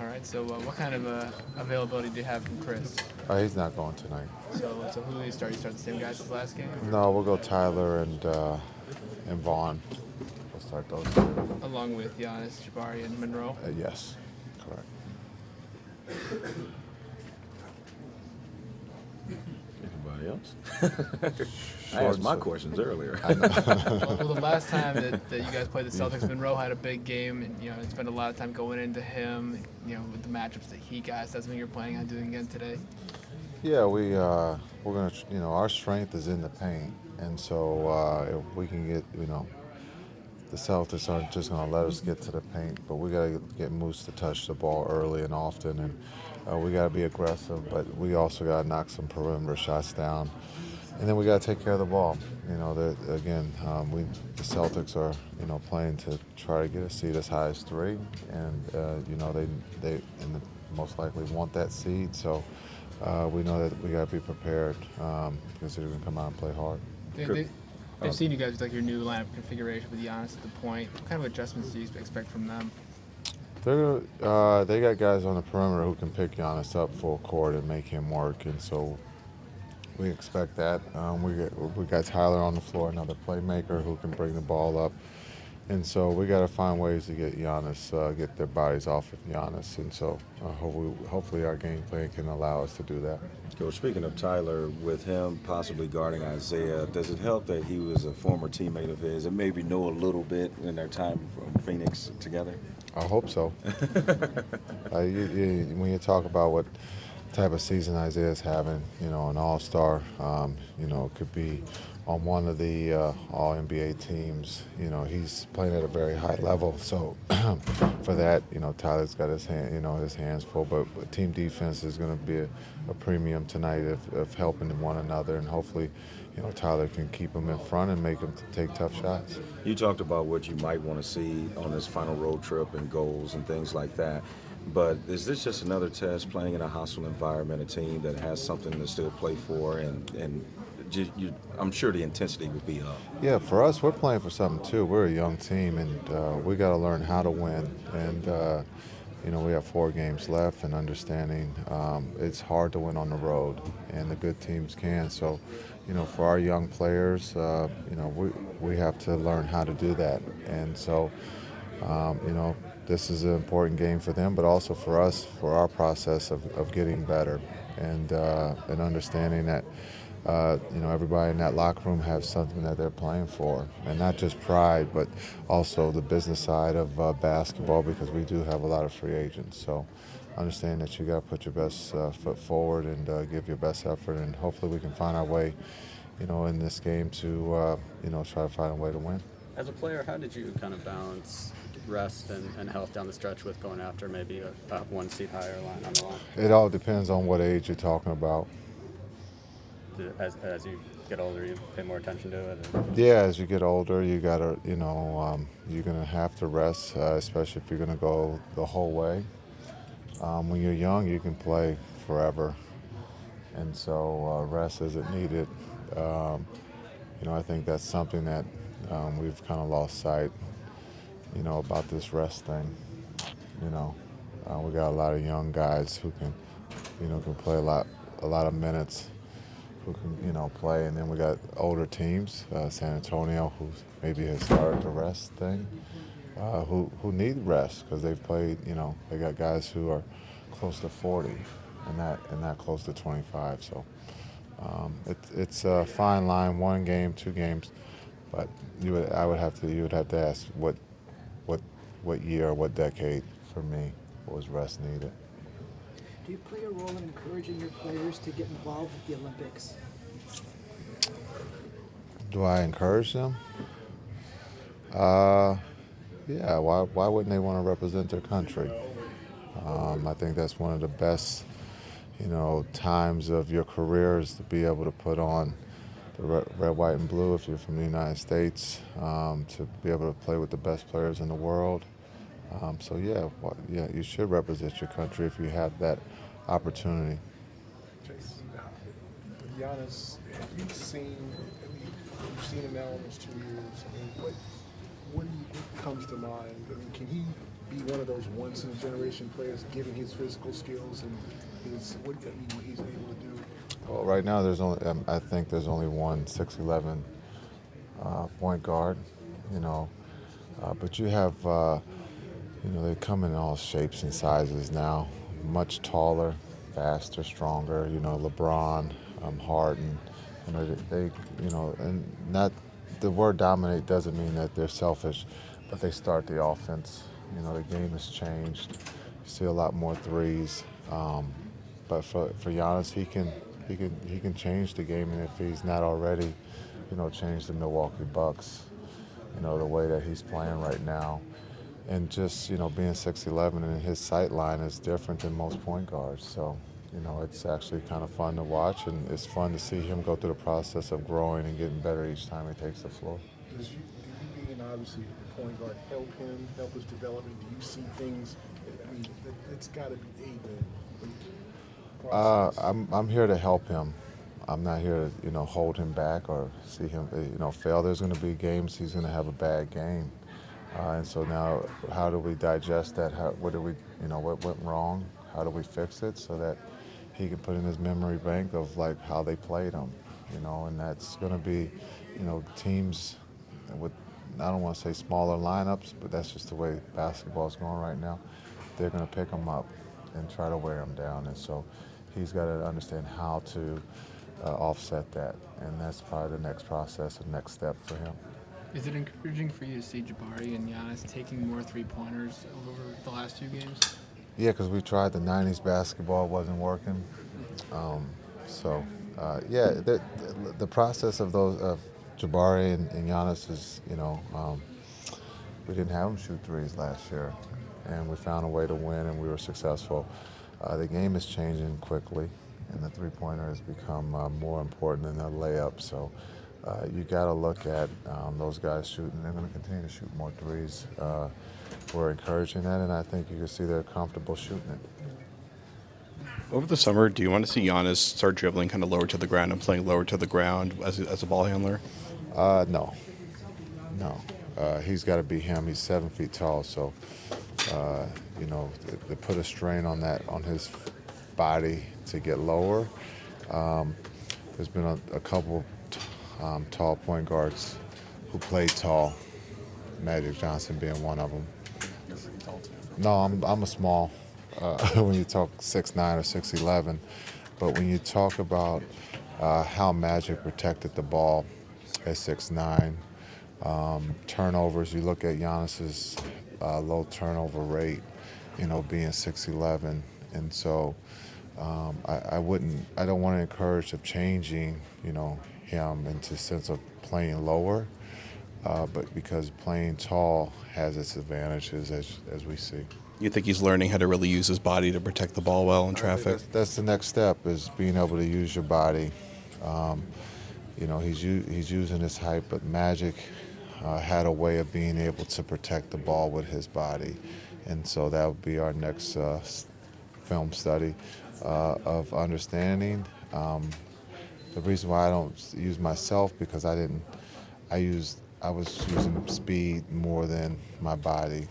All right. So what kind of availability do you have from Chris? He's not going tonight. So who do you start? You start the same guys as last game? No, we'll go Tyler and Vaughn. We'll start those two. Along with Giannis, Jabari, and Monroe? Yes, correct. Anybody else? I asked my questions earlier. Well, the last time that you guys played the Celtics, Monroe had a big game, and you spent a lot of time going into him. With the matchups that he got. That's something you're planning on doing again today. Yeah, we're gonna. Our strength is in the paint, and so if we can get, the Celtics aren't just gonna let us get to the paint, but we gotta get Moose to touch the ball early and often, and we gotta be aggressive, but we also gotta knock some perimeter shots down. And then we got to take care of the ball. The Celtics are, playing to try to get a seed as high as 3, and they most likely want that seed. So we know that we got to be prepared because they're going to come out and play hard. They've seen you guys with your new lineup configuration with Giannis at the point. What kind of adjustments do you expect from them? They got guys on the perimeter who can pick Giannis up full court and make him work, and so. We expect that. We got Tyler on the floor, another playmaker who can bring the ball up, and so we got to find ways to get Giannis, get their bodies off of Giannis, and so hopefully our game plan can allow us to do that. Coach, speaking of Tyler, with him possibly guarding Isaiah, does it help that he was a former teammate of his and maybe know a little bit in their time from Phoenix together? I hope so. When you talk about what type of season Isaiah's having, an all-star, it could be on one of the all-NBA teams. He's playing at a very high level. So for that, Tyler's got his hands full. But team defense is going to be a premium tonight of helping one another, and hopefully, Tyler can keep them in front and make them take tough shots. You talked about what you might want to see on this final road trip and goals and things like that. But is this just another test, playing in a hostile environment, a team that has something to still play for, and I'm sure the intensity would be up? Yeah, for us, we're playing for something too. We're a young team, and we got to learn how to win. And we have 4 games left, and understanding it's hard to win on the road, and the good teams can. So, for our young players, we have to learn how to do that. And so, this is an important game for them, but also for us, for our process of getting better, and understanding that everybody in that locker room has something that they're playing for, and not just pride, but also the business side of basketball, because we do have a lot of free agents. So understand that you got to put your best foot forward and give your best effort, and hopefully we can find our way, in this game to try to find a way to win. As a player, how did you kind of balance rest and health down the stretch with going after maybe a 1 seat higher line on the line? It all depends on what age you're talking about. As you get older, you pay more attention to it? Yeah, as you get older, you gotta, you're gonna have to rest, especially if you're gonna go the whole way. When you're young, you can play forever, and so rest isn't needed. I think that's something that we've kind of lost sight, about this rest thing. We got a lot of young guys who can play a lot of minutes, who can, play, and then we got older teams, San Antonio, who maybe has started the rest thing, who need rest because they've played, they got guys who are close to 40 and not close to 25. So it's a fine line, 1 game, 2 games, but you would have to ask what year or what decade for me was rest needed. Do you play a role in encouraging your players to get involved with the Olympics? Do I encourage them? Yeah, why wouldn't they want to represent their country? I think that's one of the best, times of your career is to be able to put on the red, white, and blue if you're from the United States, to be able to play with the best players in the world. So yeah, you should represent your country if you have that opportunity. Giannis, you've seen him now almost 2 years. What comes to mind? Can he be one of those once-in-a-generation players, given his physical skills and what he's able to do? Well, right now I think there's only one 6'11" point guard, you know. But you have, they come in all shapes and sizes now. Much taller, faster, stronger. You know, LeBron, Harden. You know, and not the word dominate doesn't mean that they're selfish, but they start the offense. You know, the game has changed. You see a lot more threes. But for Giannis, he can change the game, and if he's not already, change the Milwaukie Bucks. You know, the way that he's playing right now. And just, being 6'11" and his sight line is different than most point guards. So, it's actually kind of fun to watch, and it's fun to see him go through the process of growing and getting better each time he takes the floor. Do you being obviously a point guard help his development? Do you see things? I mean, it's got to be the process. I'm here to help him. I'm not here to, hold him back or see him, fail. There's going to be games he's going to have a bad game. And so now, how do we digest that? What went wrong? How do we fix it so that he can put in his memory bank of like how they played him, and that's going to be, teams with, I don't want to say smaller lineups, but that's just the way basketball's going right now. They're going to pick him up and try to wear him down. And so he's got to understand how to offset that. And that's probably the next process, the next step for him. Is it encouraging for you to see Jabari and Giannis taking more three-pointers over the last few games? Yeah, because we tried the 90s basketball, wasn't working. The process of Jabari and Giannis is, we didn't have them shoot threes last year, and we found a way to win, and we were successful. The game is changing quickly, and the three-pointer has become more important than the layup. So you got to look at those guys shooting. They're going to continue to shoot more threes. We're encouraging that, and I think you can see they're comfortable shooting it. Over the summer, do you want to see Giannis start dribbling kind of lower to the ground and playing lower to the ground as a ball handler? No. He's got to be him. He's 7 feet tall, so to put a strain on his body to get lower. There's been a couple tall point guards who played tall. Magic Johnson being one of them. No, I'm a small. When you talk 6'9" or 6'11", but when you talk about how Magic protected the ball at 6'9", turnovers, you look at Giannis's low turnover rate, being 6'11", and so I don't want to encourage of changing, him into sense of playing lower, but because playing tall has its advantages as we see. You think he's learning how to really use his body to protect the ball well in traffic? That's the next step, is being able to use your body. He's using his height, but Magic had a way of being able to protect the ball with his body. And so that would be our next film study of understanding. The reason why I don't use myself, because I was using speed more than my body.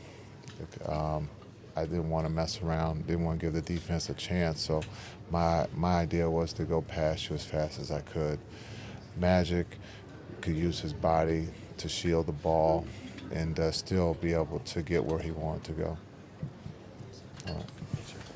I didn't want to mess around, didn't want to give the defense a chance, so my idea was to go past you as fast as I could. Magic could use his body to shield the ball and still be able to get where he wanted to go. All right.